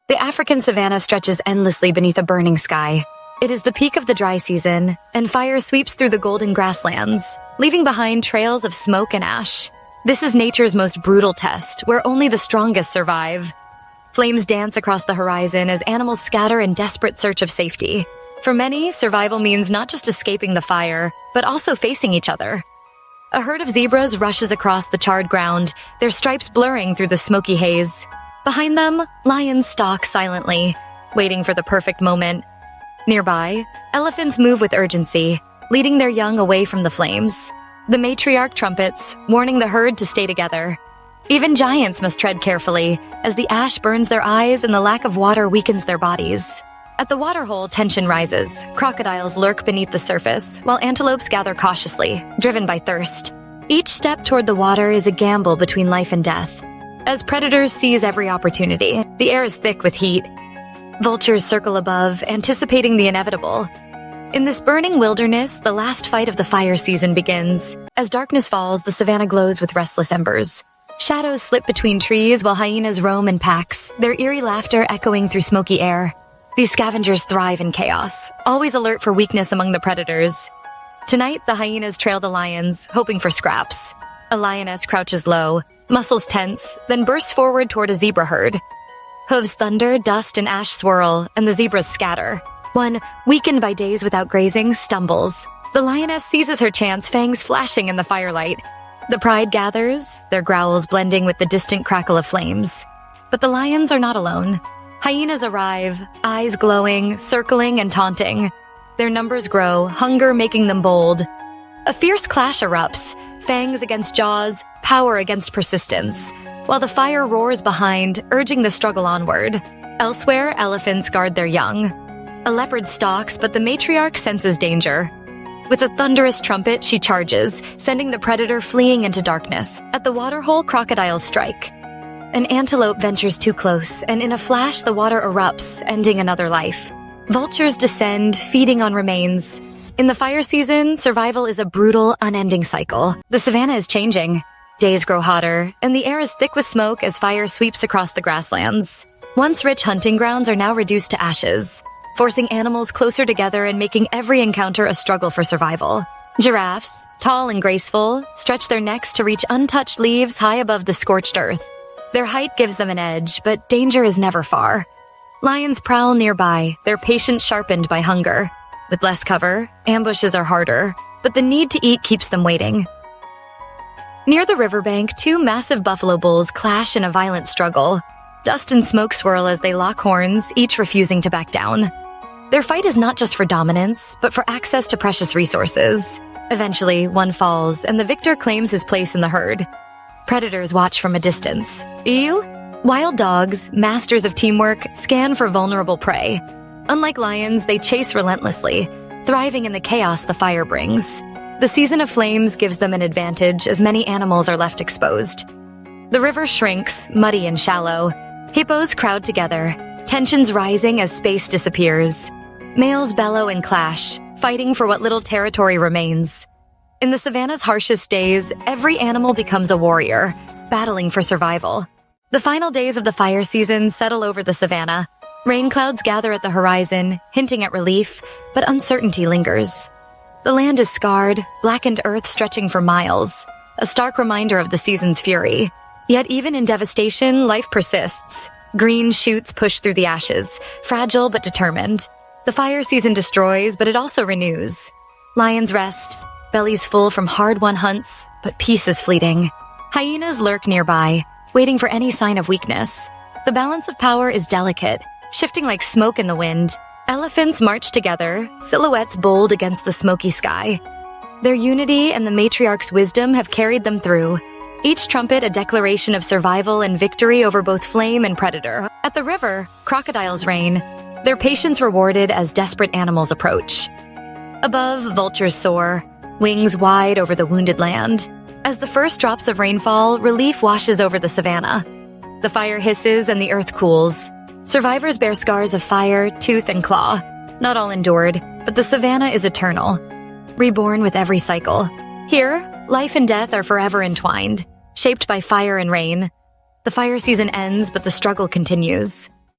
The African savanna stretches endlessly beneath a burning sky. It is the peak of the dry season, and fire sweeps through the golden grasslands, leaving behind trails of smoke and ash. This is nature's most brutal test, where only the strongest survive. Flames dance across the horizon as animals scatter in desperate search of safety. For many, survival means not just escaping the fire, but also facing each other. A herd of zebras rushes across the charred ground, their stripes blurring through the smoky haze. Behind them, lions stalk silently, waiting for the perfect moment. Nearby, elephants move with urgency, leading their young away from the flames. The matriarch trumpets, warning the herd to stay together. Even giants must tread carefully, as the ash burns their eyes and the lack of water weakens their bodies. At the waterhole, tension rises. Crocodiles lurk beneath the surface, while antelopes gather cautiously, driven by thirst. Each step toward the water is a gamble between life and death. As predators seize every opportunity, the air is thick with heat. Vultures circle above, anticipating the inevitable. In this burning wilderness, the last fight of the fire season begins. As darkness falls, the savanna glows with restless embers. Shadows slip between trees while hyenas roam in packs, their eerie laughter echoing through smoky air. These scavengers thrive in chaos, always alert for weakness among the predators. Tonight, the hyenas trail the lions, hoping for scraps. A lioness crouches low, muscles tense, then bursts forward toward a zebra herd. Hooves thunder, dust and ash swirl, and the zebras scatter. One, weakened by days without grazing, stumbles. The lioness seizes her chance, fangs flashing in the firelight. The pride gathers, their growls blending with the distant crackle of flames. But the lions are not alone. Hyenas arrive, eyes glowing, circling and taunting. Their numbers grow, hunger making them bold. A fierce clash erupts, fangs against jaws, power against persistence, while the fire roars behind, urging the struggle onward. Elsewhere, elephants guard their young. A leopard stalks, but the matriarch senses danger. With a thunderous trumpet, she charges, sending the predator fleeing into darkness. At the waterhole, crocodiles strike. An antelope ventures too close, and in a flash, the water erupts, ending another life. Vultures descend, feeding on remains. In the fire season, survival is a brutal, unending cycle. The savanna is changing. Days grow hotter, and the air is thick with smoke as fire sweeps across the grasslands. Once rich hunting grounds are now reduced to ashes, forcing animals closer together and making every encounter a struggle for survival. Giraffes, tall and graceful, stretch their necks to reach untouched leaves high above the scorched earth. Their height gives them an edge, but danger is never far. Lions prowl nearby, their patience sharpened by hunger. With less cover, ambushes are harder, but the need to eat keeps them waiting. Near the riverbank, two massive buffalo bulls clash in a violent struggle. Dust and smoke swirl as they lock horns, each refusing to back down. Their fight is not just for dominance, but for access to precious resources. Eventually, one falls, and the victor claims his place in the herd. Predators watch from a distance. Ew! Wild dogs, masters of teamwork, scan for vulnerable prey. Unlike lions, they chase relentlessly, thriving in the chaos the fire brings. The season of flames gives them an advantage as many animals are left exposed. The river shrinks, muddy and shallow. Hippos crowd together, tensions rising as space disappears. Males bellow and clash, fighting for what little territory remains. In the savanna's harshest days, every animal becomes a warrior, battling for survival. The final days of the fire season settle over the savanna. Rain clouds gather at the horizon, hinting at relief, but uncertainty lingers. The land is scarred, blackened earth stretching for miles, a stark reminder of the season's fury. Yet even in devastation, life persists. Green shoots push through the ashes, fragile but determined. The fire season destroys, but it also renews. Lions rest, bellies full from hard-won hunts, but peace is fleeting. Hyenas lurk nearby, waiting for any sign of weakness. The balance of power is delicate, shifting like smoke in the wind. Elephants march together, silhouettes bold against the smoky sky. Their unity and the matriarch's wisdom have carried them through. Each trumpet a declaration of survival and victory over both flame and predator. At the river, crocodiles reign, their patience rewarded as desperate animals approach. Above, vultures soar, wings wide over the wounded land. As the first drops of rainfall, relief washes over the savanna. The fire hisses and the earth cools. Survivors bear scars of fire, tooth, and claw. Not all endured, but the savanna is eternal, reborn with every cycle. Here, life and death are forever entwined, shaped by fire and rain. The fire season ends, but the struggle continues.